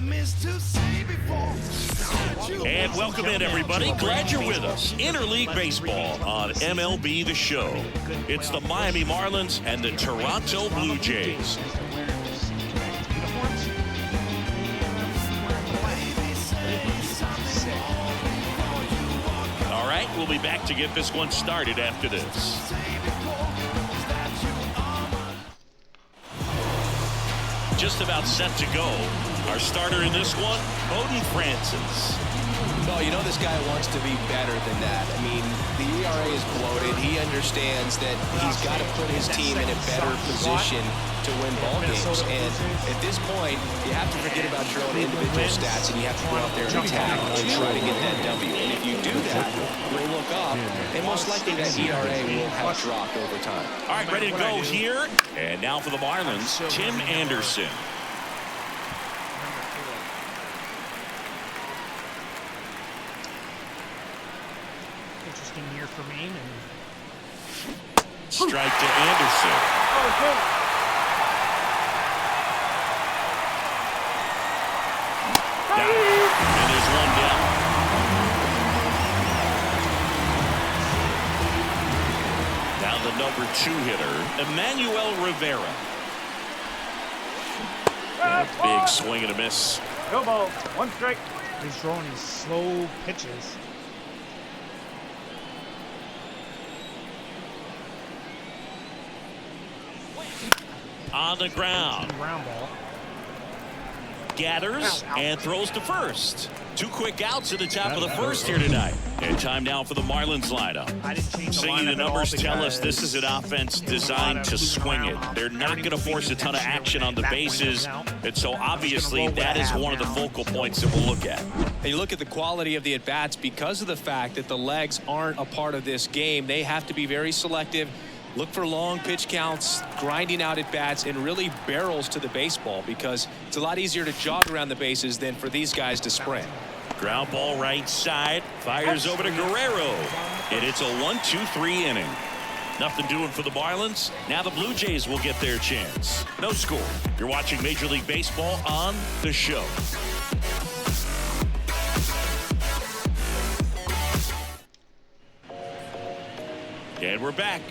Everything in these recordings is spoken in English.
And welcome in, everybody. Glad you're with us. Interleague Baseball on MLB The Show. It's the Miami Marlins and the Toronto Bluejays. All right, we'll be back to get this one started after this. Just about set to go. Our starter in this one, Bowden Francis. Well, you know this guy wants to be better than that. I mean, the ERA is bloated. He understands that he's got to put his team in a better position to win ball games. And at this point, you have to forget about your own individual stats, and you have to go out there and attack and try to get that W. And if you do that, you'll look up, and most likely that ERA will have dropped over time. All right, ready to go here. And now for the Marlins, Tim Anderson. Interesting year for Maine. Strike to Anderson. And there's one down. Now the number 2 hitter, Emmanuel Rivera. Big swing and a miss. Go ball. 1 strike. He's throwing these slow pitches. On the ground. Ground ball. Gathers and throws to first. 2 quick outs at the top of the first here tonight. And time now for the Marlins lineup. Seeing the numbers tell us this is an offense designed to swing it. They're not going to force a ton of action on the bases. And so obviously that is one of the focal points that we'll look at. And you look at the quality of the at-bats because of the fact that the legs aren't a part of this game. They have to be very selective. Look for long pitch counts, grinding out at bats, and really barrels to the baseball, because it's a lot easier to jog around the bases than for these guys to sprint. Ground ball right side, fires over to Guerrero, and it's a 1-2-3 inning. Nothing doing for the Marlins. Now the Blue Jays will get their chance. No score. You're watching Major League Baseball on The Show. And we're back.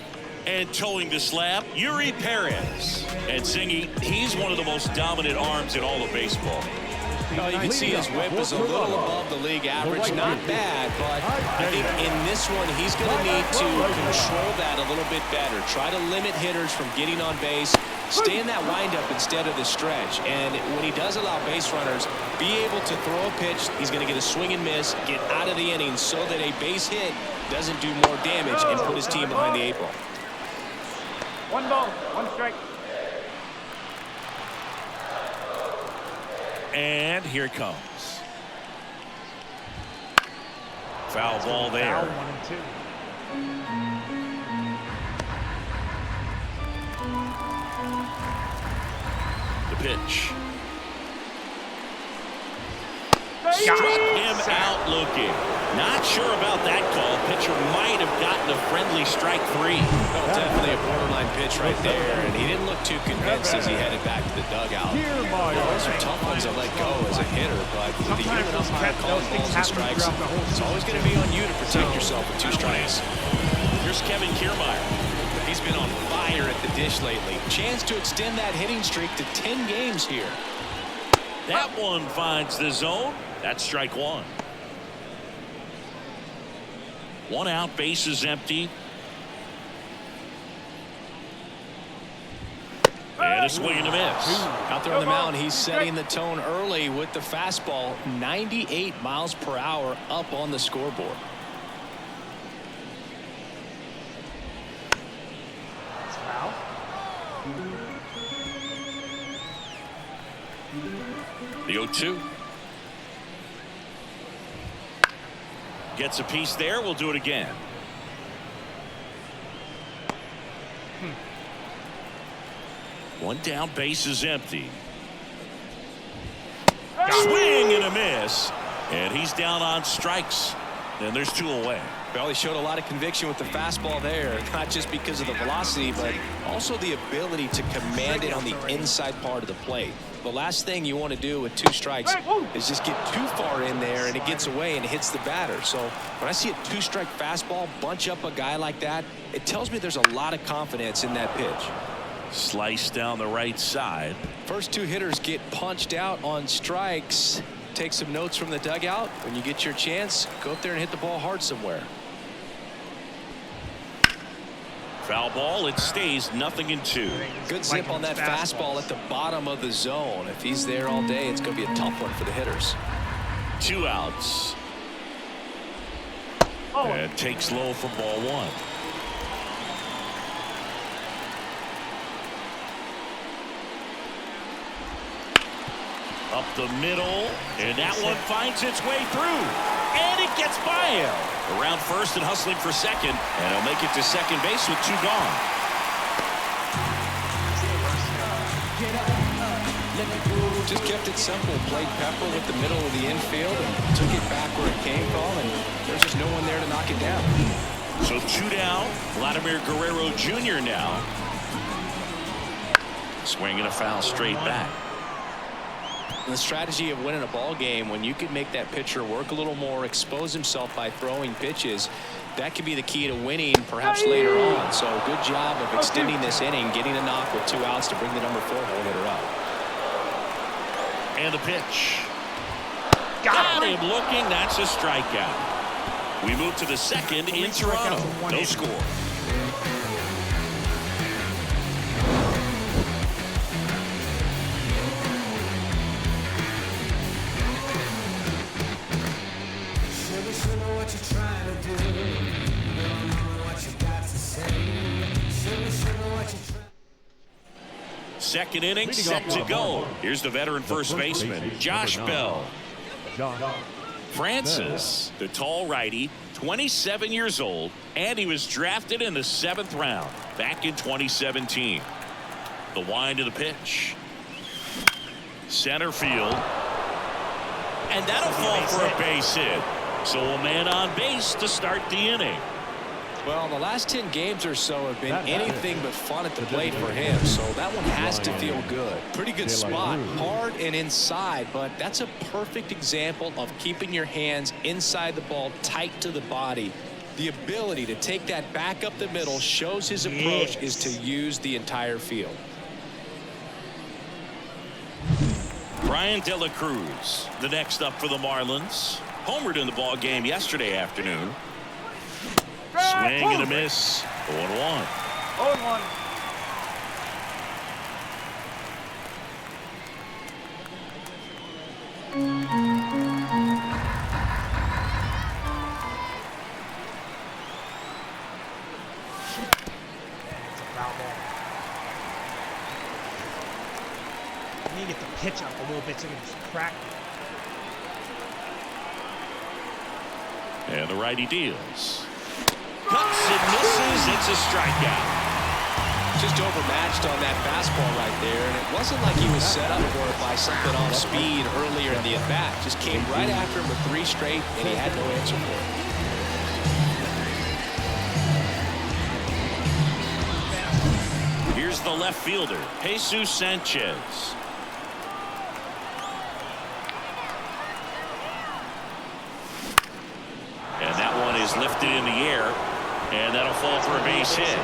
And towing the slab, Yuri Perez. And Singy, he's one of the most dominant arms in all of baseball. Well, you can see his whip is a little above the league average. Not bad, but I think in this one, he's going to need to control that a little bit better. Try to limit hitters from getting on base. Stay in that windup instead of the stretch. And when he does allow base runners, be able to throw a pitch, he's going to get a swing and miss, get out of the inning so that a base hit doesn't do more damage and put his team behind the 8 ball. 1 ball, 1 strike. And here it comes. Foul ball there. Foul 1 and 2. The pitch. Struck him out looking. Not sure about that call. Pitcher might have gotten a friendly strike 3. Oh, definitely a borderline pitch right there, and he didn't look too convinced as he headed back to the dugout. Those are tough ones to let go as a hitter, but with the human umpire calling balls and strikes, it's always going to be on you to protect yourself with 2 strikes. Here's Kevin Kiermaier. He's been on fire at the dish lately. Chance to extend that hitting streak to 10 games here. That one finds the zone. That's strike 1. 1 out, bases empty. And a swing and a miss. Out there on the mound, he's setting the tone early with the fastball. 98 miles per hour up on the scoreboard. Foul. The 0-2. Gets a piece there. We'll do it again. One down, base is empty. Swing and a miss. And he's down on strikes. And there's 2 away. Well, he showed a lot of conviction with the fastball there, not just because of the velocity, but also the ability to command it on the inside part of the plate. The last thing you want to do with 2 strikes is just get too far in there and it gets away and it hits the batter. So when I see a 2-strike fastball bunch up a guy like that, it tells me there's a lot of confidence in that pitch. Slice down the right side. First 2 hitters get punched out on strikes. Take some notes from the dugout. When you get your chance, go up there and hit the ball hard somewhere. Foul ball. It stays 0-2. Good zip on that fastball at the bottom of the zone. If he's there all day, it's going to be a tough one for the hitters. 2 outs. And takes low for ball 1. Up the middle, and that one finds its way through, and it gets by him. Around first and hustling for second, and he'll make it to second base with 2 gone. Just kept it simple. Played pepper with the middle of the infield and took it back where it came from, and there's just no one there to knock it down. So 2 down. Vladimir Guerrero Jr. now. Swinging a foul straight back. The strategy of winning a ball game, when you can make that pitcher work a little more, expose himself by throwing pitches, that could be the key to winning perhaps later on. So good job of extending this inning, getting a knock with 2 outs to bring the number 4 hole hitter up. And the pitch. Got him looking. That's a strikeout. We move to the second in Toronto. No score. Second inning set to go. Here's the veteran first baseman, Josh Bell. Francis, the tall righty, 27 years old, and he was drafted in the 7th round back in 2017. The wind of the pitch. Center field. And that'll fall for a base hit. So a man on base to start the inning. Well, the last 10 games or so have been anything but fun at the plate for him, so that one has to feel good. Pretty good spot, hard and inside, but that's a perfect example of keeping your hands inside the ball, tight to the body. The ability to take that back up the middle shows his approach is to use the entire field. Brian De La Cruz, the next up for the Marlins. Homered in the ball game yesterday afternoon. Swing and a miss. 0-1. 0-1. You need to get the pitch up a little bit so you can just crack it. And the righty deals. Cuts and misses. It's a strikeout. Just overmatched on that fastball right there, and it wasn't like he was set up for it by something off speed earlier in the at-bat. Just came right after him with 3 straight, and he had no answer for it. Here's the left fielder, Jesus Sanchez. And that one is lifted in the air, and that'll fall for a base hit.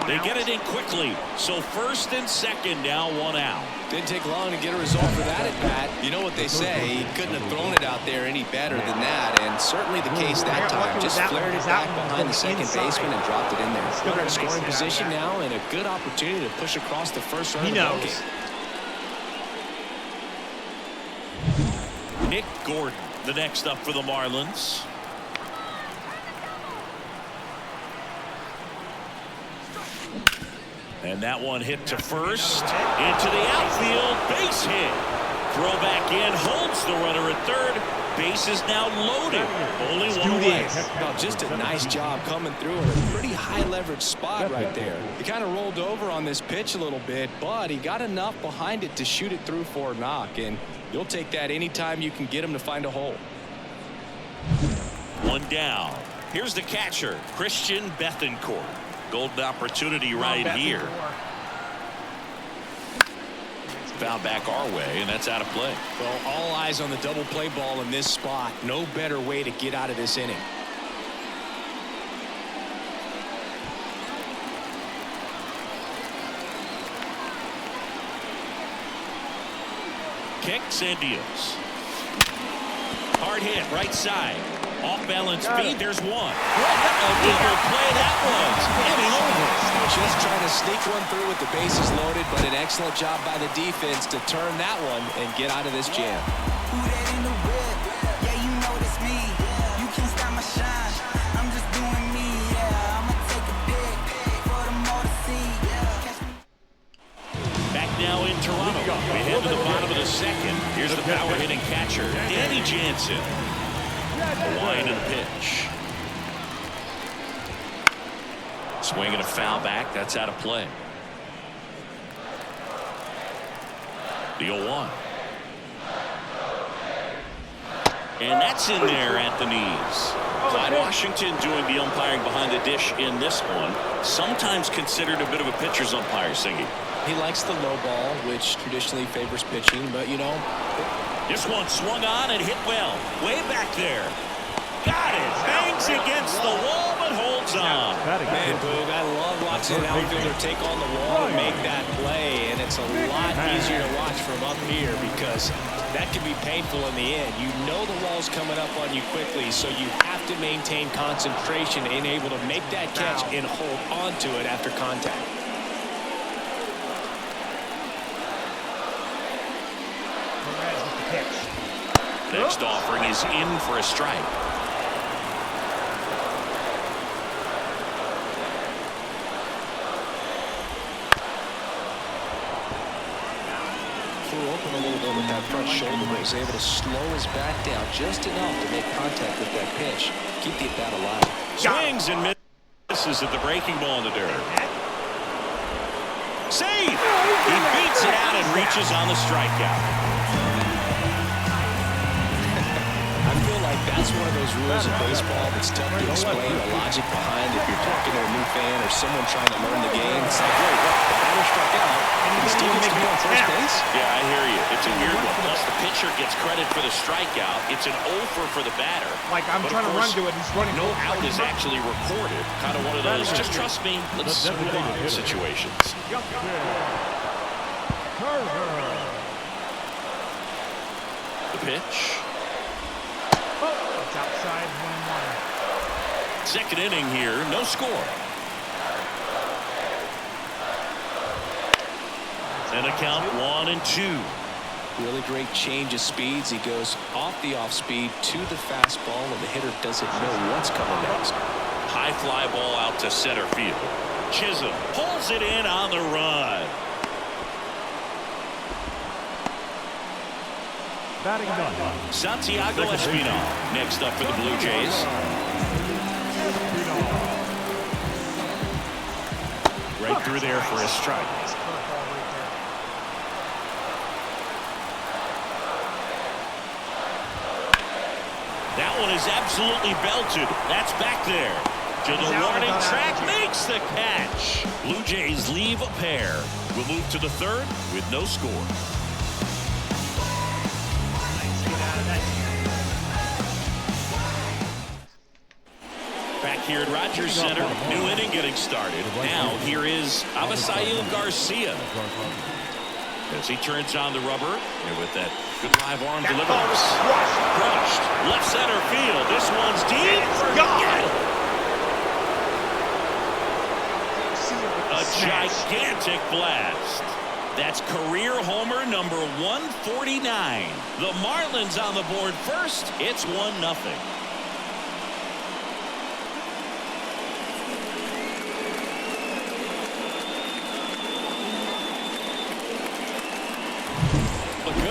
They get it in quickly, so first and second now, 1 out. Didn't take long to get a result for that at bat. You know what they say, he couldn't have thrown it out there any better than that, and certainly the case that time. Just flared it back behind the second baseman and dropped it in there. Good in scoring position now, and a good opportunity to push across the first run of the ball game. Nick Gordon, the next up for the Marlins. And that one hit to first, into the outfield, base hit. Throw back in, holds the runner at third. Base is now loaded. Only 1 away. Well, just a nice job coming through in a pretty high leverage spot right there. He kind of rolled over on this pitch a little bit, but he got enough behind it to shoot it through for a knock, and you'll take that anytime you can get him to find a hole. 1 down. Here's the catcher, Christian Bethancourt. Golden opportunity right here. Foul back our way, and that's out of play. Well, all eyes on the double play ball in this spot. No better way to get out of this inning. Kicks and deals. Hard hit, right side. Off balance feed, there's one. What a double play that was. Getting over. Just trying to sneak one through with the bases loaded, but an excellent job by the defense to turn that one and get out of this jam. Who that in the whip? Yeah, you know it's me. You can't stop my shine. I'm just doing me, yeah. I'ma take a pic for them all to see. Catch me. Back now in Toronto. We head to the bottom of the second. Here's the power hitting catcher, Danny Jansen. A wind and a pitch. Swing and a foul back. That's out of play. The 0-1. And that's in there at the knees. Clyde Washington doing the umpiring behind the dish in this one. Sometimes considered a bit of a pitcher's umpire, Singy. He likes the low ball, which traditionally favors pitching, but you know. This one swung on and hit well. Way back there. Got it. Bangs against the wall, but holds on. Man, Boog, I love watching an outfielder take on the wall and make that play, and it's a lot easier to watch from up here because that can be painful in the end. You know the wall's coming up on you quickly, so you have to maintain concentration and able to make that catch and hold on to it after contact. Next offering is in for a strike. Flew open a little bit with that front shoulder, but was able to slow his back down just enough to make contact with that pitch. Keep the at-bat alive. Swings and misses at the breaking ball in the dirt. Save! He beats it out and reaches on the strikeout. That's one of those rules of baseball that's tough to explain the logic behind if you're talking to a new fan or someone trying to learn the game. It's like, wait, what? The batter struck out. He still gets to be on first base? Yeah, I hear you. It's a weird one. Plus, the pitcher gets credit for the strikeout. It's an over for the batter. Like, I'm trying to run to it. He's running. No out is actually recorded. Kind of one of those, just trust me, let's move on situations. The pitch. Outside, 1-1. Second inning here, no score. And a count 1-2. Really great change of speeds. He goes off the off speed to the fastball, and the hitter doesn't know what's coming next. High fly ball out to center field. Chisholm pulls it in on the run. Batting done. Santiago Espinal next up for the Blue Jays. Right through there for a strike. That one is absolutely belted. That's back there. To the warning track, makes the catch. Blue Jays leave a pair. We'll move to the third with no score. Back here at Rogers Center, new inning getting started. Now here is Avisail Garcia. As he turns on the rubber, and with that good live arm delivery. Crushed. Left center field. This one's deep. Forget it. A gigantic blast. That's career homer number 149. The Marlins on the board first. It's 1-0.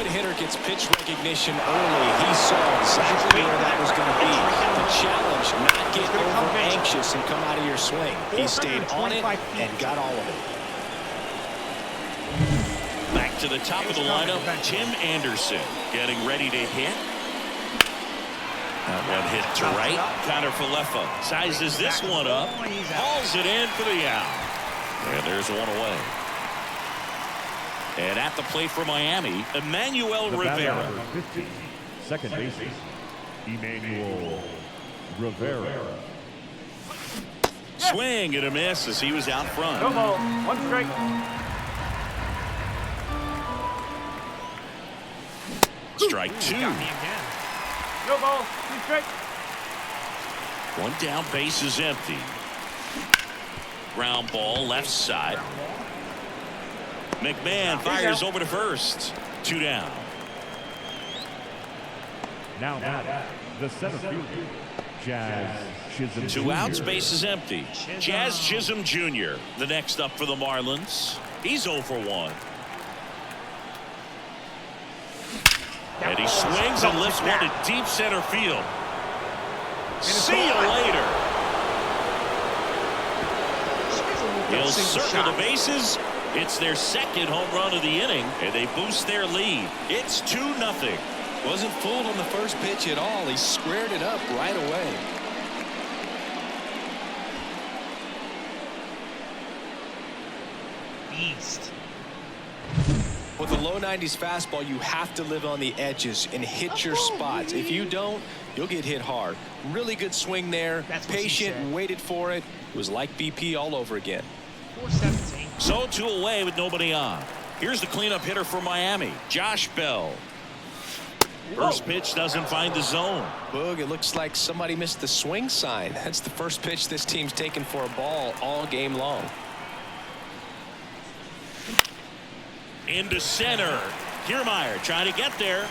Hitter gets pitch recognition early. He saw exactly where that was going to be. The challenge, not get over anxious and come out of your swing. He stayed on it and got all of it. Back to the top of the lineup, Tim Anderson getting ready to hit. That one hit to right. Counter for Leffa. Sizes this one up. Hauls it in for the out. And there's one away. And at the plate for Miami, Emmanuel Rivera. 50, second baseman, Emmanuel Rivera. Swing and a miss as he was out front. No ball. 1 strike. Strike 2. Got me again. No ball. 2 strike. 1 down, base is empty. Ground ball left side. McMahon fires over to first. 2 down. Now the center fielder, Jazz Chisholm. 2 outs, base is empty. Jazz Chisholm Jr. the next up for the Marlins. He's 0 for 1. And he swings and lifts one to deep center field. See you later. He'll circle the bases. It's their second home run of the inning, and they boost their lead. It's 2-0. Wasn't fooled on the first pitch at all. He squared it up right away. Beast. With a low 90s fastball, you have to live on the edges and hit your spots. If you don't, you'll get hit hard. Really good swing there. Patient, waited for it. It was like BP all over again. 417. So 2 away with nobody on. Here's the cleanup hitter for Miami, Josh Bell. First pitch doesn't find the zone. Boog, it looks like somebody missed the swing sign. That's the first pitch this team's taken for a ball all game long. Into center. Kiermaier trying to get there.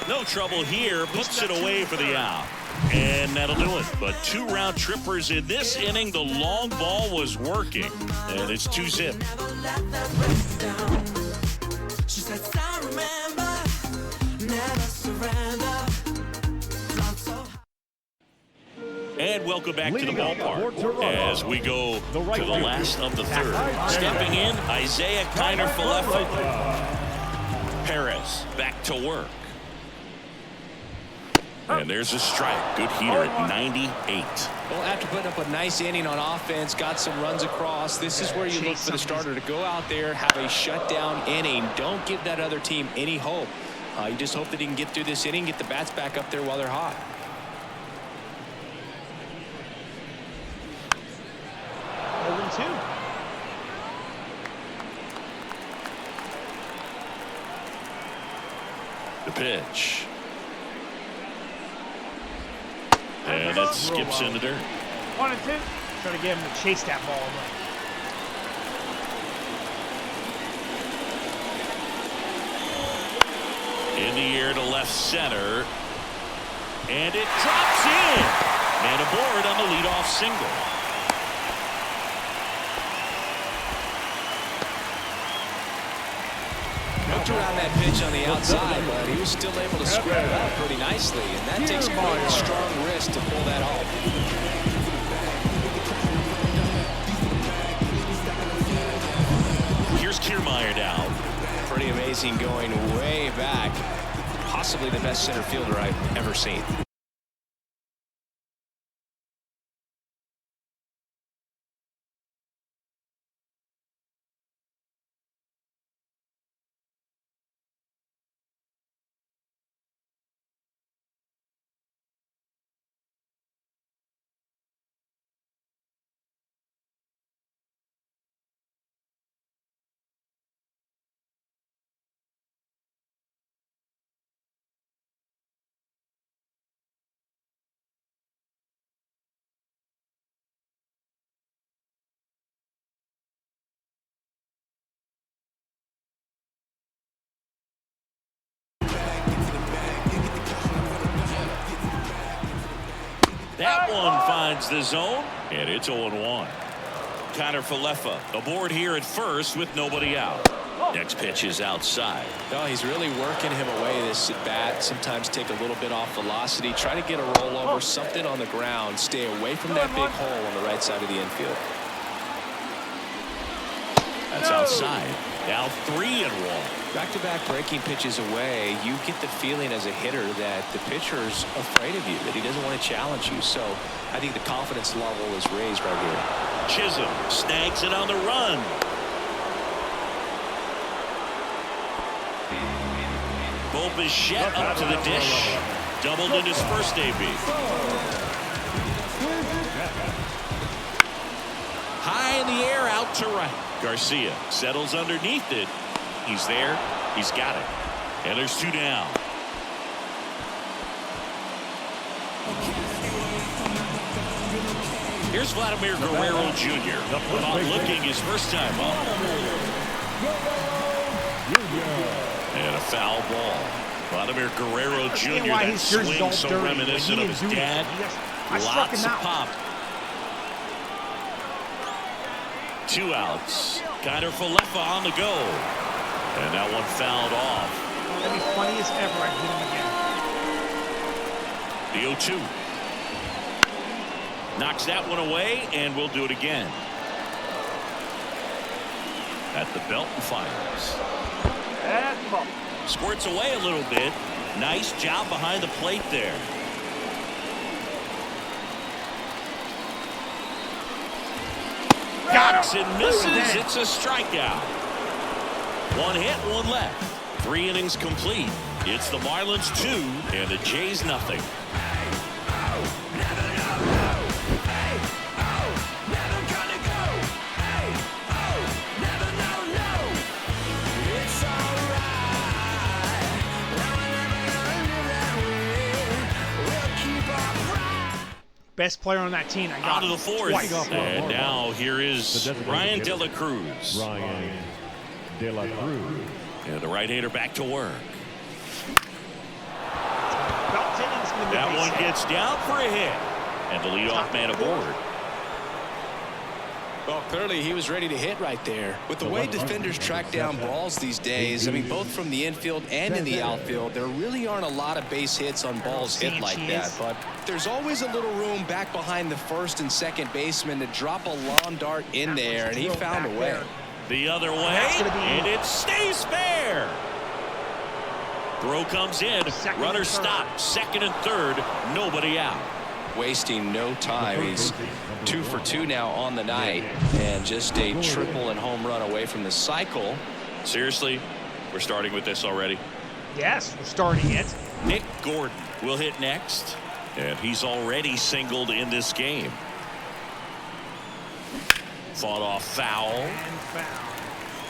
No trouble here. Puts it away for the out. And that'll do it. But 2 round trippers in this inning. The long ball was working. And it's 2-zip. And welcome back to the ballpark as we go to the last of the third. Stepping in, Isaiah Kiner-Falefa. Perez back to work. And there's a strike. Good heater at 98. Well, after putting up a nice inning on offense, got some runs across, this is where you look for the starter to go out there, have a shutdown inning. Don't give that other team any hope. You just hope that he can get through this inning, get the bats back up there while they're hot. The pitch. And it skips in the dirt. 1-2. Try to get him to chase that ball away. In the air to left center. And it drops in. And aboard on the leadoff single. Looked around that pitch on the outside, but he was still able to square it up pretty nicely, and that takes quite a strong wrist to pull that off. Here's Kiermaier down. Pretty amazing, going way back. Possibly the best center fielder I've ever seen. That one finds the zone, and it's 0-1. Kiner-Falefa aboard here at first with nobody out. Next pitch is outside. Oh, he's really working him away this at bat. Sometimes take a little bit off velocity. Try to get a rollover, something on the ground. Stay away from that big hole on the right side of the infield. That's outside. Now 3-1. Back-to-back breaking pitches away, you get the feeling as a hitter that the pitcher's afraid of you, that he doesn't want to challenge you. So I think the confidence level is raised right here. Chisholm snags it on the run. Bo Bichette up to the dish. Doubled in his first AB. High in the air, out to right. Garcia settles underneath it. He's there. He's got it. And there's 2 down. Here's Vladimir Guerrero Jr. Not looking his first time up. And a foul ball. Vladimir Guerrero Jr. That swing so reminiscent of his dad. Lots of pop. 2 outs. Kiner Falefa on the go. And that one fouled off. That'd be funny as ever. I'd hit him again. The 0-2. Knocks that one away, and we'll do it again. At the belt and fires. Squirts away a little bit. Nice job behind the plate there. Got and misses. It's a strikeout. 1 hit, 1 left. 3 innings complete. It's the Marlins 2 and the Jays nothing. Best player on that team. I got out of the 4th. And now here is Ryan De La Cruz. Ryan De La Cruz. And the right-hander back to work. That one gets down for a hit. And the leadoff man aboard. Well, clearly he was ready to hit right there. With the way defenders track down balls these days, I mean, both from the infield and in the outfield, there really aren't a lot of base hits on balls hit like that. But there's always a little room back behind the first and second baseman to drop a long dart in there, and he found a way. The other way, and it stays fair. Throw comes in. Runner stopped. 2nd and 3rd. Nobody out. Wasting no time. He's 2 for 2 now on the night, and just a triple and home run away from the cycle. Seriously, we're starting with this already? Yes, we're starting it. Nick Gordon will hit next, and he's already singled in this game. Fought off foul.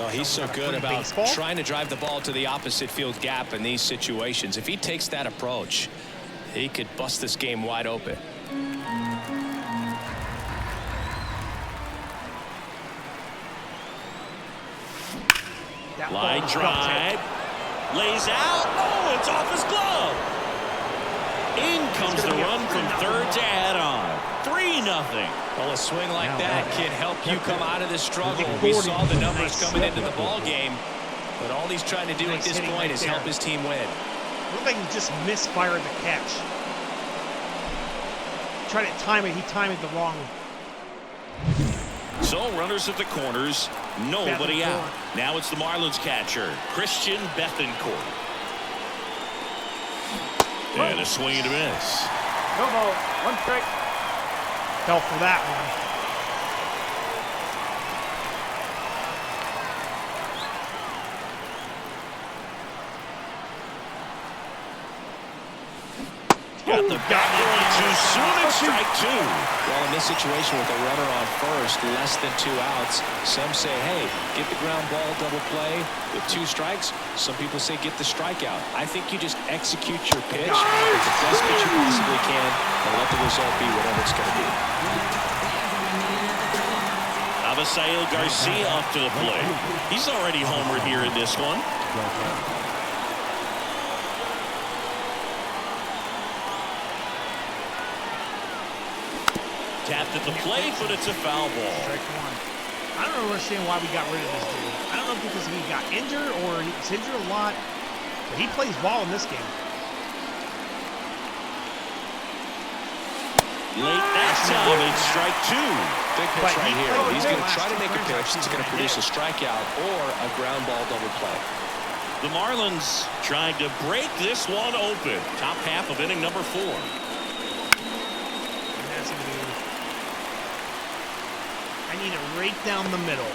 Oh, he's so good about trying to drive the ball to the opposite field gap in these situations. If he takes that approach, he could bust this game wide open. Line drive. Lays out. Oh, it's off his glove. In comes the run from 3rd to add on. 3-0. Well, a swing like that can help you come out of this struggle. We saw the numbers coming into the ball game, but all he's trying to do at this point is help his team win. Looked like he just misfired the catch. Tried to time it. He timed it the wrong. So runners at the corners. Nobody out. Now it's the Marlins catcher, Christian Bethancourt. And a swing and a miss. No ball. 1 strike. Fell for that one. Got the bat going too soon and strike 2. Well, in this situation with a runner on first, less than 2 outs, some say, hey, get the ground ball, double play with 2 strikes. Some people say get the strikeout. I think you just execute your pitch with the best pitch you possibly can and let the result be whatever it's going to be. Avisail Garcia up to the plate. He's already homered here in this one. Tapped at the plate, but it's a foul ball. I don't understand why we got rid of this dude. I don't know because he got injured or he's injured a lot, but he plays ball in this game. Late that time, it's strike 2. Big pitch right here. He's going to try to make a pitch that's going to produce a strikeout or a ground ball double play. The Marlins trying to break this one open. Top half of inning number 4. I need it right down the middle.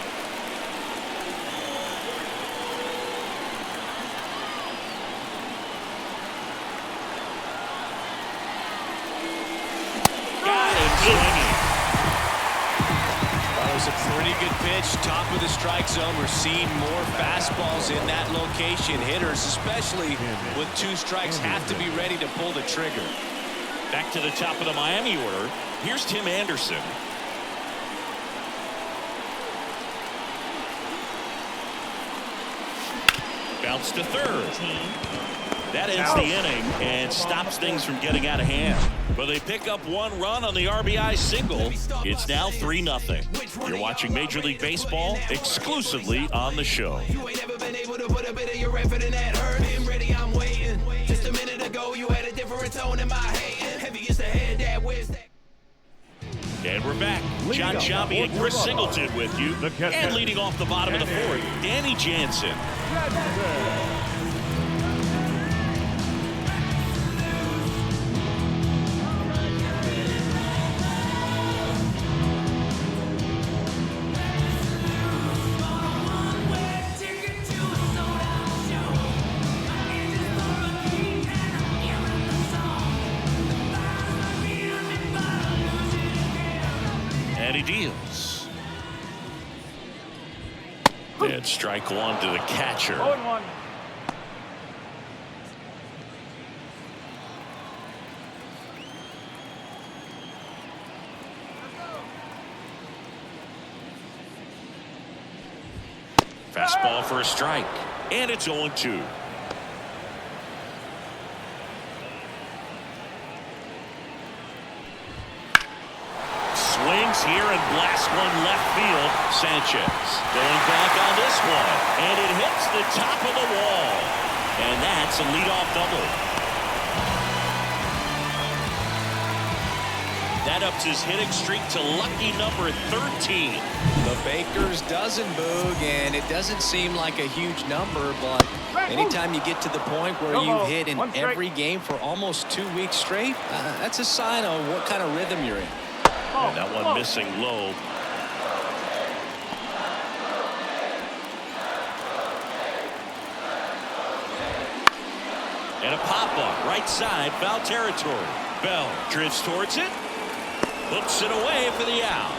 a pretty good pitch, top of the strike zone. We're seeing more fastballs in that location. Hitters, especially with 2 strikes, have to be ready to pull the trigger. Back to the top of the Miami order. Here's Tim Anderson. Bounce to third. That ends the inning and stops things from getting out of hand. But they pick up 1 run on the RBI single. It's now 3-0. You're watching Major League Baseball exclusively on the show. You ain't ever been able to put a bit of your effort in that hurt. Been ready, I'm waiting. Just a minute ago, you had a different tone in my hating. Heavy is the head that weighs that. And we're back. John Sciambi and Chris Singleton with you. And leading off the bottom of the 4th, Danny Jansen. And he deals. And strike 1 to the catcher. 0-1. Fastball for a strike. And it's 0-2. Swings here and blasts one left field. Sanchez going back on this one. And it hits the top of the wall. And that's a leadoff double. That ups his hitting streak to lucky number 13. The Baker's dozen, Boog, and it doesn't seem like a huge number, but anytime you get to the point where you've hit in every game for almost 2 weeks straight, that's a sign of what kind of rhythm you're in. And that one missing low. And a pop-up, right side, foul territory. Bell drifts towards it, hooks it away for the out.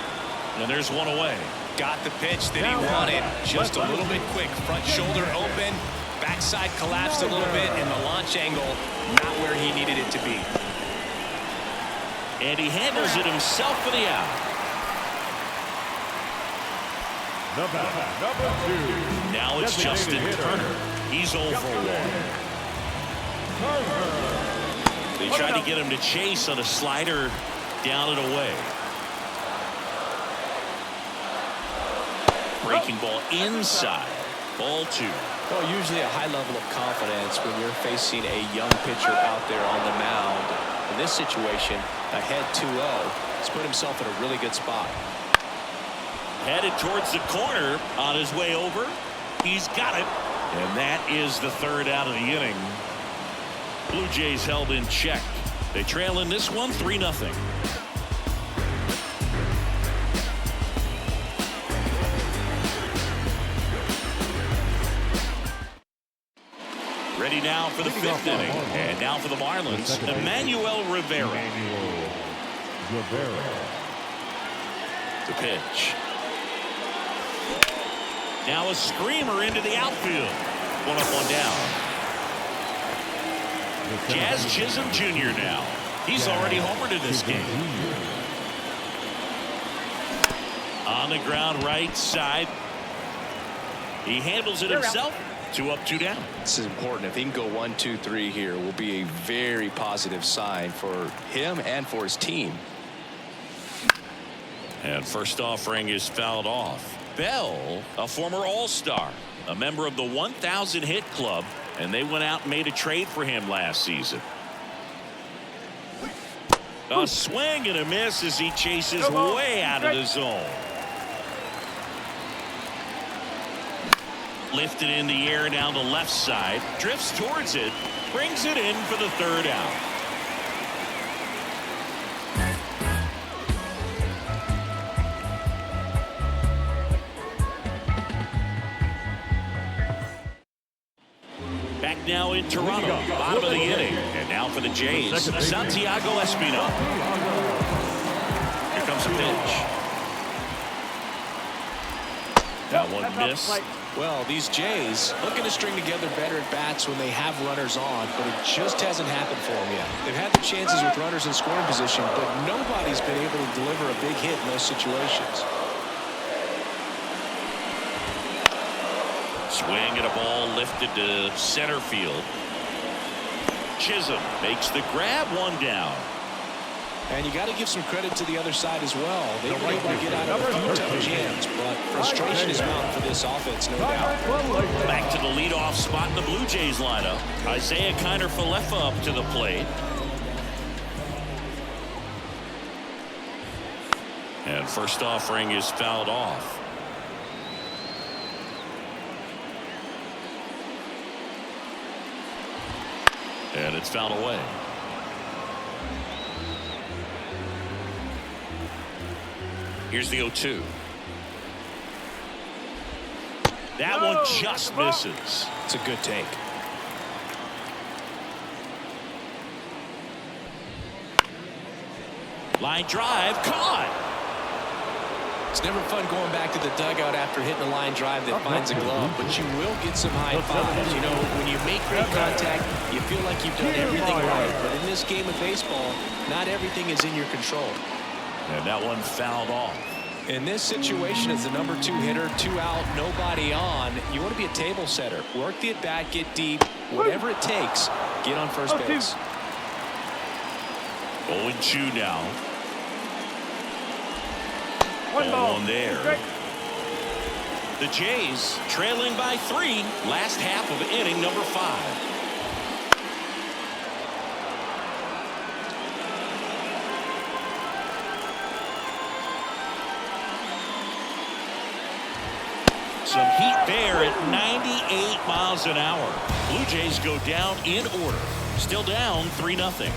And there's one away. Got the pitch that he wanted, just a little bit quick. Front shoulder open, backside collapsed a little bit, and the launch angle not where he needed it to be. And he handles it himself for the out. Number 2. Now it's Justin Turner. He's 0 for 1. They tried to get him to chase on a slider down and away. Breaking ball inside. Ball 2. Well, usually a high level of confidence when you're facing a young pitcher out there on the mound. In this situation, ahead 2-0, he's put himself in a really good spot. Headed towards the corner on his way over. He's got it. And that is the 3rd out of the inning. Blue Jays held in check. They trail in this one 3-0. Ready now for the 5th inning. And now for the Marlins, Emmanuel Rivera. The pitch. Now a screamer into the outfield. 1 up, 1 down. Jazz Chisholm Jr. now. He's already homered in this game. On the ground right side. He handles it himself. 2 up, 2 down. This is important. If he can go 1, 2, 3 here, will be a very positive sign for him and for his team. And first offering is fouled off. Bell, a former All-Star, a member of the 1,000 hit club, and they went out and made a trade for him last season. A swing and a miss as he chases way out of the zone. Lifted in the air down the left side, drifts towards it, brings it in for the 3rd out. Back now in Toronto, bottom of the inning, and now for the Jays, Santiago Espino. Here comes a pitch. That one missed. Well, these Jays looking to string together better at bats when they have runners on, but it just hasn't happened for them yet. They've had the chances with runners in scoring position, but nobody's been able to deliver a big hit in those situations. Swing and a ball lifted to center field. Chisholm makes the grab, one down. And you got to give some credit to the other side as well. They've been able to get out of a few tough jams, but frustration is mounting for this offense, no doubt. Back to the leadoff spot in the Blue Jays lineup. Isaiah Kiner-Falefa up to the plate. And first offering is fouled off. And it's fouled away. Here's the 0-2. That one just misses. It's a good take. Line drive, caught. It's never fun going back to the dugout after hitting a line drive that finds a glove, but you will get some high fives. You know, when you make great contact, you feel like you've done everything right. But in this game of baseball, not everything is in your control. And that one fouled off. In this situation, as the number 2 hitter, 2 out, nobody on, you want to be a table setter. Work the at-bat, get deep, whatever it takes, get on first base. 0-2 now. One there. The Jays trailing by 3. Last half of inning number 5. Some heat there at 98 miles an hour. Blue Jays go down in order. Still down 3-0.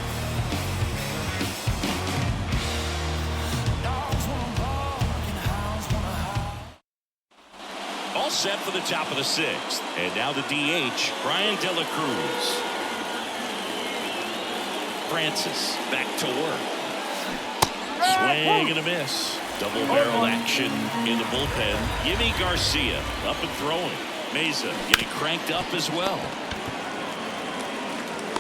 All set for the top of the 6th. And now the DH, Brian De La Cruz. Francis back to work. Swing and a miss. Double barrel action in the bullpen. Yimi Garcia up and throwing. Meza getting cranked up as well.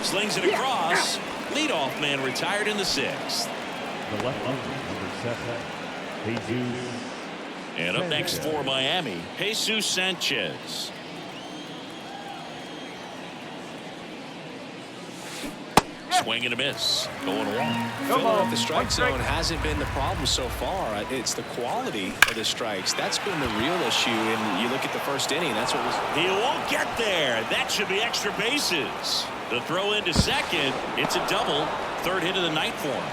Slings it across. Leadoff man retired in the 6th. The left fielder, number 7, Jesus. And up next for Miami, Jesus Sanchez. Swing and a miss. Going along. Filling up the strike zone hasn't been the problem so far. It's the quality of the strikes. That's been the real issue. And you look at the first inning, that's what was. He won't get there. That should be extra bases. The throw into second. It's a double. 3rd hit of the night for him.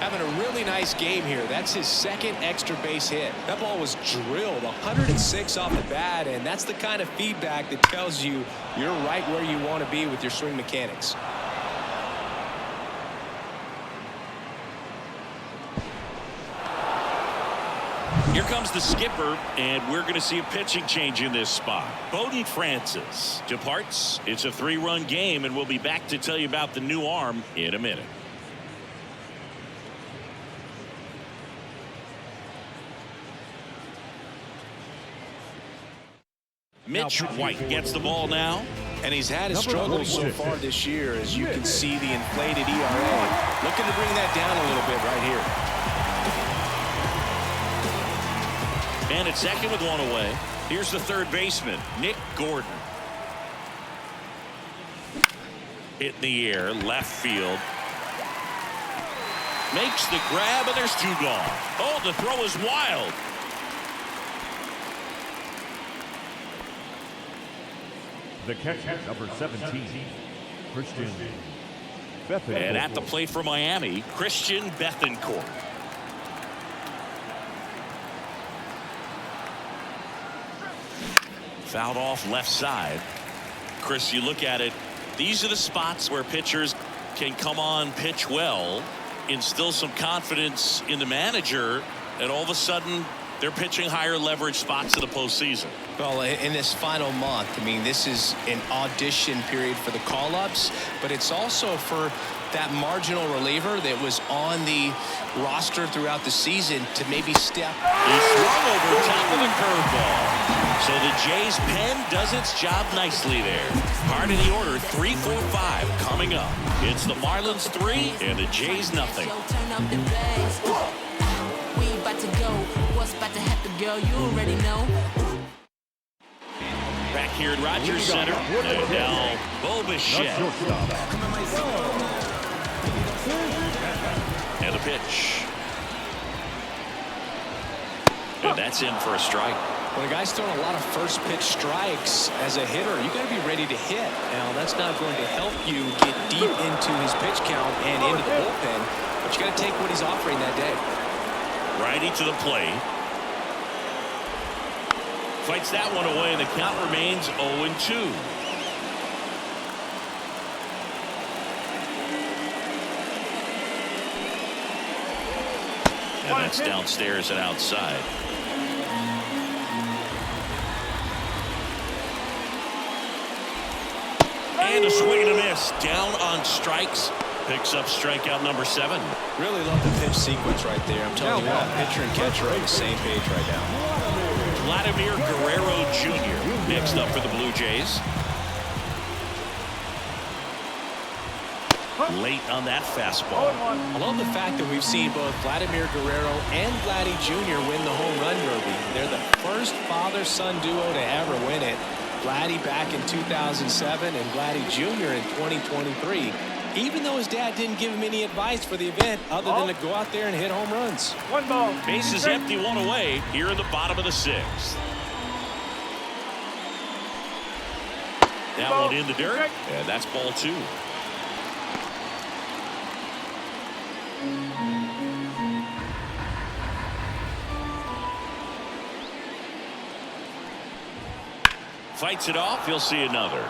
Having a really nice game here. That's his 2nd extra base hit. That ball was drilled 106 off the bat, and that's the kind of feedback that tells you you're right where you want to be with your swing mechanics. Here comes the skipper, and we're going to see a pitching change in this spot. Bowden Francis departs. It's a 3-run game, and we'll be back to tell you about the new arm in a minute. Mitch White gets the ball now. And he's had his struggles so far this year, as you can see the inflated ERA. Looking to bring that down a little bit right here. And at second with one away. Here's the 3rd baseman, Nick Gordon. Hit in the air, left field. Makes the grab, and there's 2 gone. Oh, the throw is wild. The catcher, number 17, Christian Bethancourt. And at the plate for Miami, Christian Bethancourt. Fouled off left side. Chris, you look at it, these are the spots where pitchers can come on, pitch well, instill some confidence in the manager, and all of a sudden they're pitching higher leverage spots in the postseason. Well, in this final month, I mean, this is an audition period for the call-ups, but it's also for that marginal reliever that was on the roster throughout the season to maybe step. He swung over top of the curveball. So the Jays pen does its job nicely there. Part of the order, 3, 4, 5 coming up. It's the Marlins 3 and the Jays nothing. Turn up the bass. We about to go. What's about to happen, girl? You already know. Back here at Rogers Center. And now Bluejay. And the pitch. And that's in for a strike. When a guy's throwing a lot of first pitch strikes as a hitter, you got to be ready to hit. Now, that's not going to help you get deep into his pitch count and into the bullpen, but you got to take what he's offering that day. Righty to the plate. Fights that one away, and the count remains 0-2. And that's downstairs and outside. And a swing and a miss. Down on strikes. Picks up strikeout number 7. Really love the pitch sequence right there. I'm telling you what, pitcher and catcher are on the same page right now. Vladimir Guerrero Jr. next up for the Blue Jays. Late on that fastball. I love the fact that we've seen both Vladimir Guerrero and Vladdy Jr. win the home run derby. They're the first father-son duo to ever win it. Vladdy back in 2007 and Vladdy Jr. in 2023. Even though his dad didn't give him any advice for the event other than to go out there and hit home runs. One ball. Bases empty, one away here in the bottom of the 6th. That one in the dirt, and that's ball 2. Fights it off, he'll see another.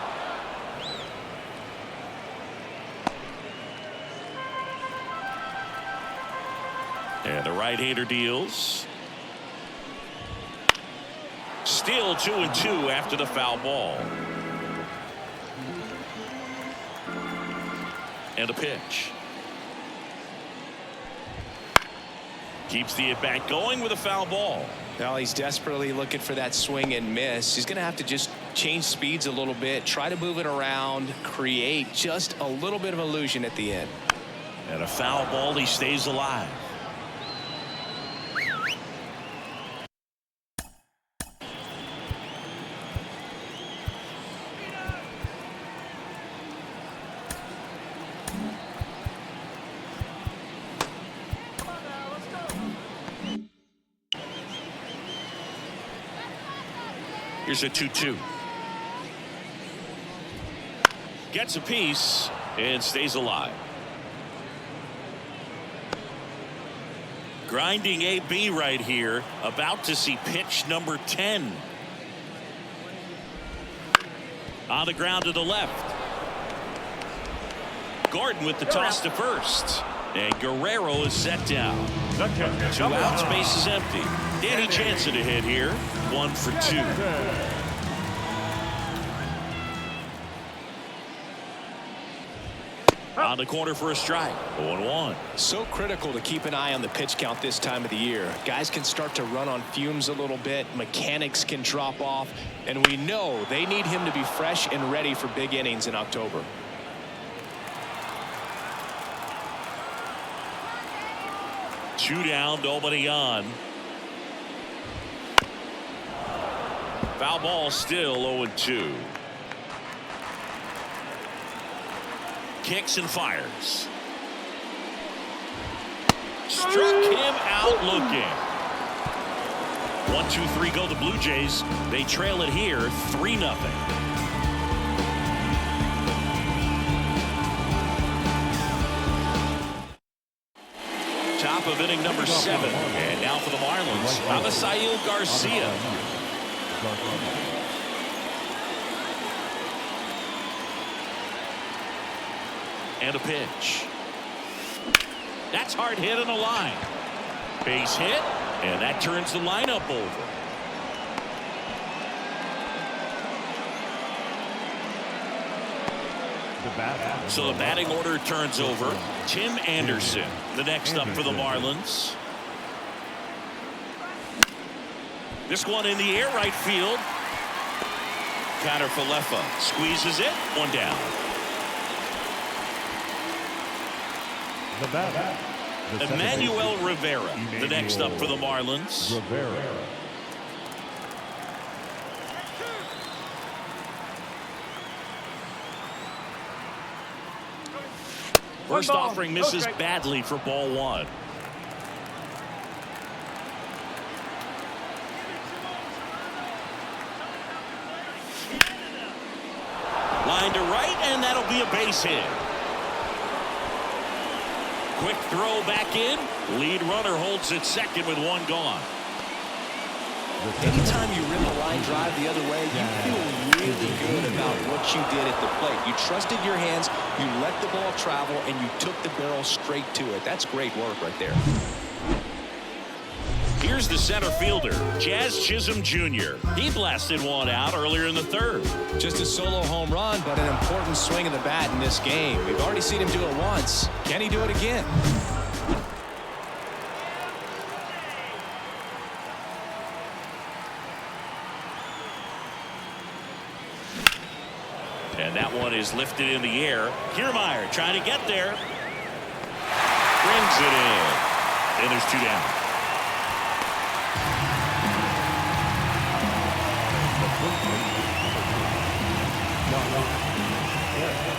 And the right-hander deals. Still 2-2 after the foul ball. And a pitch. Keeps the at-bat going with a foul ball. Now he's desperately looking for that swing and miss. He's going to have to just change speeds a little bit, try to move it around, create just a little bit of illusion at the end. And a foul ball, he stays alive. Here's a 2-2. Gets a piece and stays alive. Grinding AB right here. About to see pitch number 10. On the ground to the left. Gordon with the toss to first. And Guerrero is set down. 2 outs, base is empty. Danny Jansen to hit here. 1 for 2. On the corner for a strike. 0-1. So critical to keep an eye on the pitch count this time of the year. Guys can start to run on fumes a little bit. Mechanics can drop off. And we know they need him to be fresh and ready for big innings in October. Two down, nobody on. Foul ball still 0-2. Kicks and fires. Struck him out looking. 1-2-3 go the Blue Jays. They trail it here 3-0. Top of inning number 7. And now for the Marlins, Avisail Garcia. And a pitch. That's hard hit on the line. Base hit, and that turns the lineup over. So the batting order turns over. Tim Anderson, the next up for the Marlins. This one in the air, right field. Connor Falefa squeezes it. One down. The batter. Emmanuel Rivera, the next up for the Marlins. Rivera. First offering misses badly for ball one. Line to right, and that'll be a base hit. Quick throw back in. Lead runner holds it second with one gone. Anytime you rip a line drive the other way, you feel really good about what you did at the plate. You trusted your hands, you let the ball travel, and you took the barrel straight to it. That's great work right there. Here's the center fielder, Jazz Chisholm Jr. He blasted one out earlier in the third. Just a solo home run, but an important swing of the bat in this game. We've already seen him do it once. Can he do it again? And that one is lifted in the air. Kiermaier trying to get there. Brings it in. And there's two down.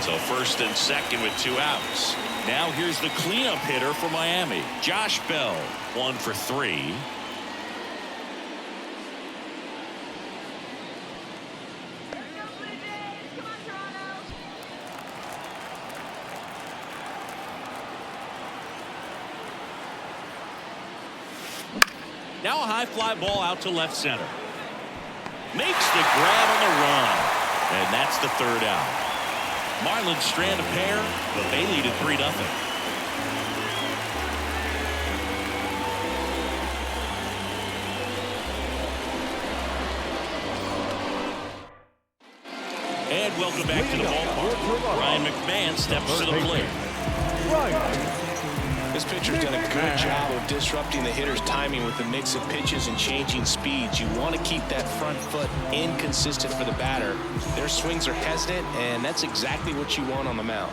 So first and second with two outs. Now here's the cleanup hitter for Miami, Josh Bell, 1 for 3. Now a high fly ball out to left center. Makes the grab on the run. And that's the third out. Marlins strand a pair, but they lead it 3-0. And welcome back to the ballpark. Ryan McMahon steps to the plate. This pitcher's done a good job of disrupting the hitter's timing with the mix of pitches and changing speeds. You want to keep that front foot inconsistent for the batter. Their swings are hesitant, and that's exactly what you want on the mound.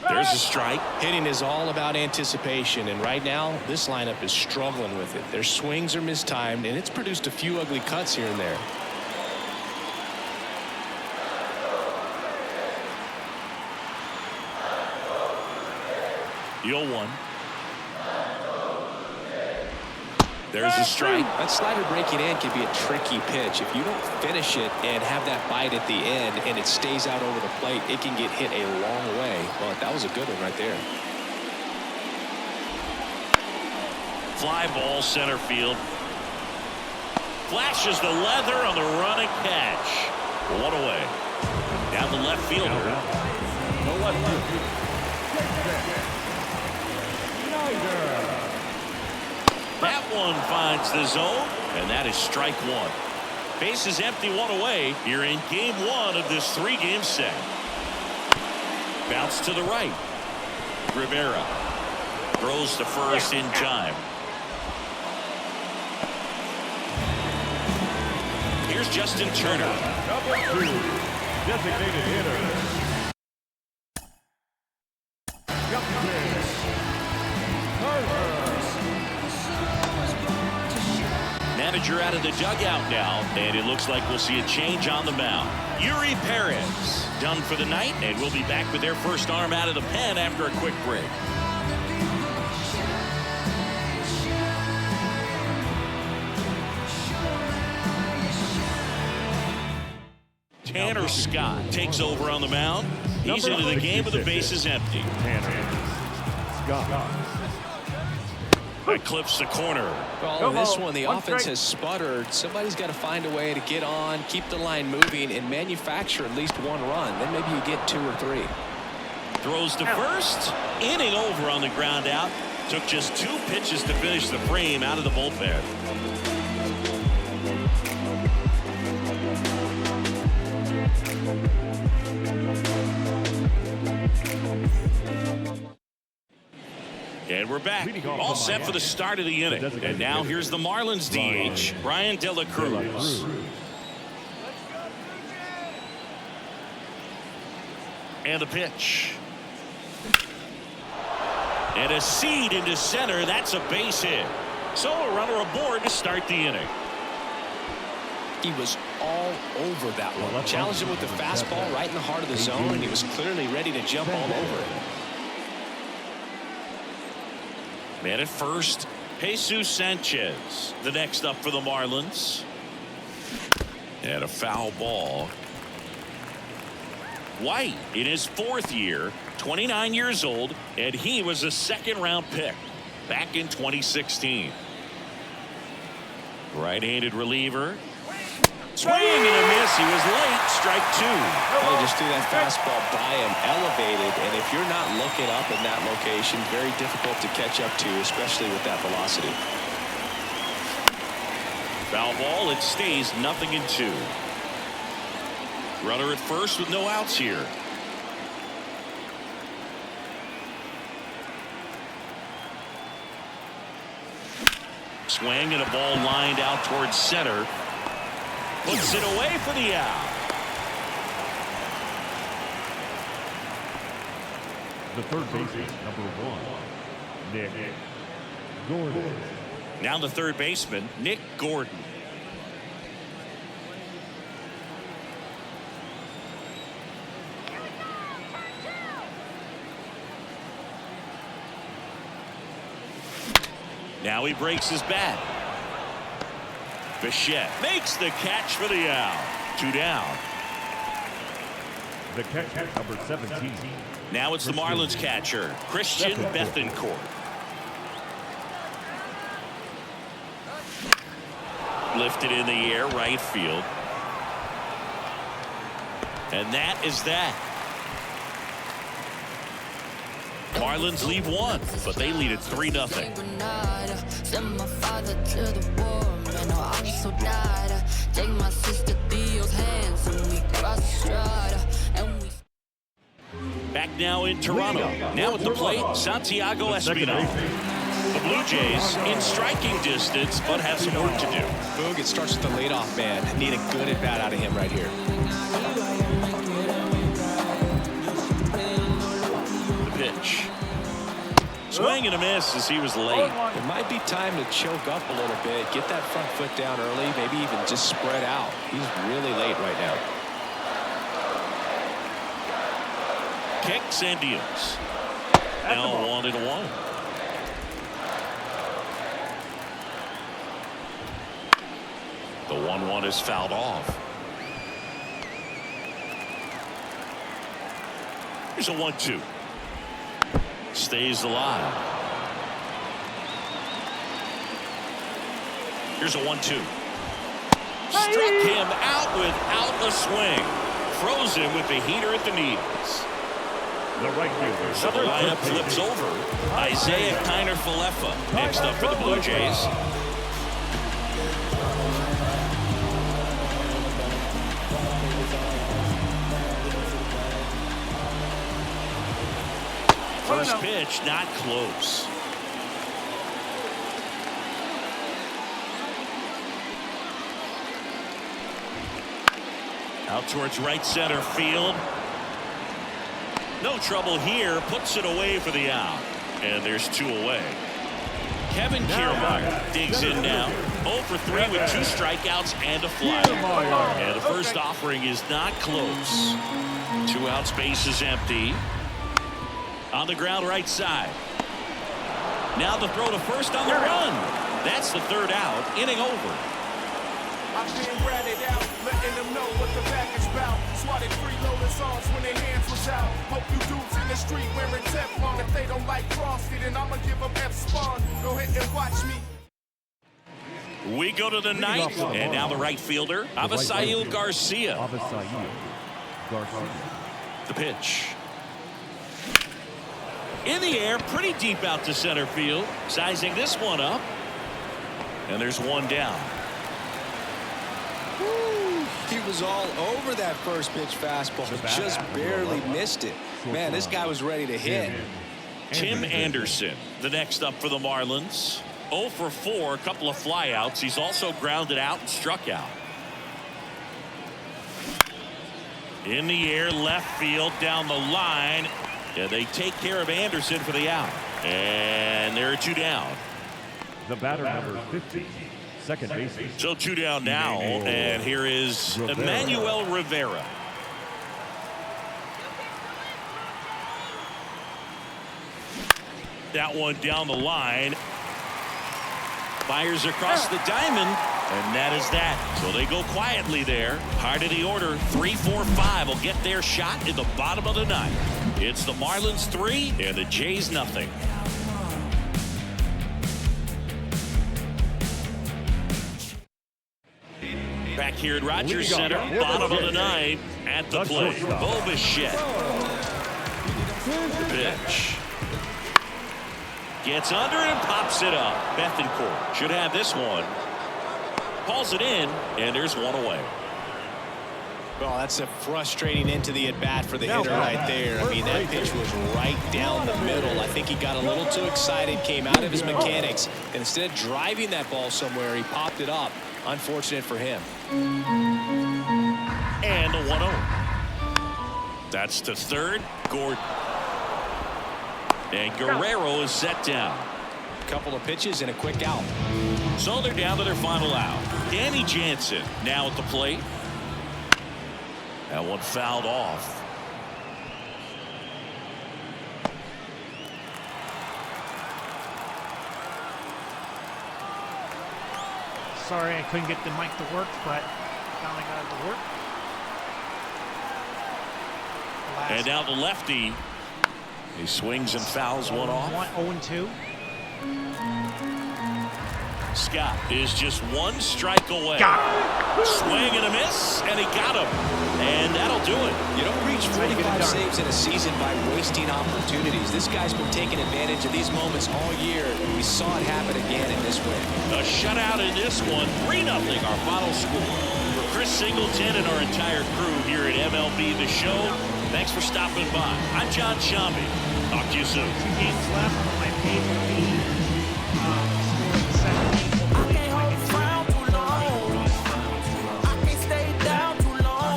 There's a strike. Hitting is all about anticipation, and right now, this lineup is struggling with it. Their swings are mistimed, and it's produced a few ugly cuts here and there. The 0-1. There's a strike. That slider breaking in can be a tricky pitch. If you don't finish it and have that bite at the end and it stays out over the plate, it can get hit a long way. But that was a good one right there. Fly ball center field. Flashes the leather on the running catch. One away. Down the left fielder. The left fielder. That one finds the zone, and that is strike one. Base is empty, one away here in game one of this 3-game set. Bounce to the right. Rivera throws to first in time. Here's Justin Turner. Number 2, designated hitter. Manager out of the dugout now, and it looks like we'll see a change on the mound. Yuri Perez done for the night, and we'll be back with their first arm out of the pen after a quick break. Tanner Scott takes over on the mound. He's into the game with the bases empty. Tanner Scott. That clips the corner. Well, in this one, the offense has sputtered. Somebody's got to find a way to get on, keep the line moving, and manufacture at least one run. Then maybe you get 2 or 3. Throws to first. Inning over on the ground out. Took just 2 pitches to finish the frame out of the bullpen. And we're back, all set for the start of the inning. And now here's the Marlins DH, Brian De La Cruz. And the pitch. And a seed into center. That's a base hit. So a runner aboard to start the inning. He was all over that one. Challenged him with the fastball right in the heart of the zone, and he was clearly ready to jump all over it. Man at first, Jesus Sanchez. The next up for the Marlins. And a foul ball. White in his 4th year, 29 years old, and he was a 2nd-round pick back in 2016. Right-handed reliever. Swing and a miss. He was late. Strike 2. They just threw that fastball by him, elevated, and if you're not looking up in that location, very difficult to catch up to, especially with that velocity. Foul ball. It stays 0-2. Runner at first with no outs here. Swing and a ball lined out towards center. Puts it away for the out. The third baseman, number 1, Nick Gordon. Now the third baseman, Nick Gordon. Now he breaks his bat. Bichette makes the catch for the out. 2 down. The catcher, number 17. Now it's the Marlins catcher, Christian Bethancourt. Lifted in the air, right field. And that is that. Marlins lead 1, but they lead it 3-0. Send my father to the war, man, oh, I'm so tired. Take my sister Theo's hands and we cross the strata. And we Back now in Toronto. Now at the plate, Santiago Espinal. The Bluejays in striking distance, but have some work to do. Boog, it starts with the leadoff man. Need a good at-bat out of him right here. The pitch. Swing and a miss as he was late. It might be time to choke up a little bit, get that front foot down early, maybe even just spread out. He's really late right now. Kicks and deals. Now 1-1. The 1-1 is fouled off. Here's a 1-2. Stays alive. Here's a 1-2. Struck him out without a swing. Froze him with the heater at the knees. The right fielder. So the lineup flips over. Isaiah Kiner-Falefa next up for the Bluejays. First pitch, not close. Out towards right center field. No trouble here. Puts it away for the out. And there's 2 away. Kevin Kiermaier digs in now. 0 for 3 with 2 strikeouts and a fly. And the first offering is not close. 2 outs, base is empty. On the ground right side. Now the throw to first on the run. That's the 3rd out. Inning over. I'm being ratted out, letting them know what the package bout. Swatted freeloading songs when their hands was out. Hope you dudes in the street wearing Teflon. If they don't like frosty, then I'ma give them F-spawn. Go ahead and watch me. We go to the 9th, and now the right fielder, Avisail Garcia. Avisail Garcia. The pitch. In the air, pretty deep out to center field. Sizing this one up. And there's 1 down. Woo, he was all over that first pitch fastball. Just barely missed it. Man, this guy was ready to hit. Tim Anderson, the next up for the Marlins. 0 for 4, a couple of flyouts. He's also grounded out and struck out. In the air, left field, down the line. Yeah, they take care of Anderson for the out. And there are 2 down. The batter, number 50, second baseman. So 2 down now, and here is Emmanuel Rivera. That one down the line. Fires across the diamond, and that is that. So they go quietly there. Heart of the order, 3, 4, 5 will get their shot in the bottom of the 9th. It's the Marlins 3 and the Jays nothing. Back here at Rogers Center, bottom of the 9th at the plate. Bluejay. Pitch. Gets under and pops it up. Bethencourt should have this one. Calls it in, and there's 1 away. Well, that's a frustrating end to the at-bat for the hitter right there. I mean, that pitch was right down the middle. I think he got a little too excited, came out of his mechanics, and instead of driving that ball somewhere, he popped it up. Unfortunate for him. And the 1-0. That's to third. Gordon. And Guerrero is set down. Couple of pitches and a quick out. So they're down to their final out. Danny Jansen now at the plate. That one fouled off. Sorry I couldn't get the mic to work, but finally got it to work. And now the lefty. He swings and fouls one off. 0-2. Scott is just 1 strike away. Swing and a miss, and he got him. And that'll do it. You don't reach 45 saves in a season by wasting opportunities. This guy's been taking advantage of these moments all year. We saw it happen again in this win. A shutout in this one, 3-0 our final score. For Chris Singleton and our entire crew here at MLB The Show, thanks for stopping by. I'm John Shambi. Talk to you soon. 2 games left on my page will be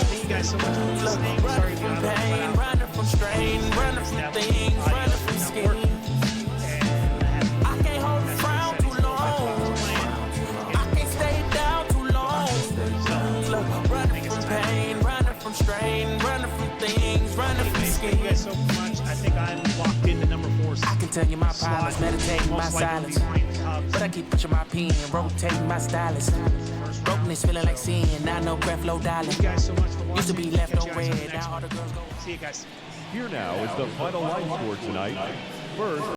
thank you guys so much for listening. Sorry about pain, running from strain, running from things, running from skin. I can't hold a frown too long. I can't stay down too long. Running from pain, running from strain, running from things, running from skin. Thank you guys so much. I think I'm locked into number 4. I can tell you my problems, meditating my silence. But I keep pushing my pen, rotating my stylus. Brokenness feeling like sin, now no breath, low dollar. Thank you guys so much for watching. Used to be left on red, now all the girls go. See you guys. Here now is the final line score tonight. First,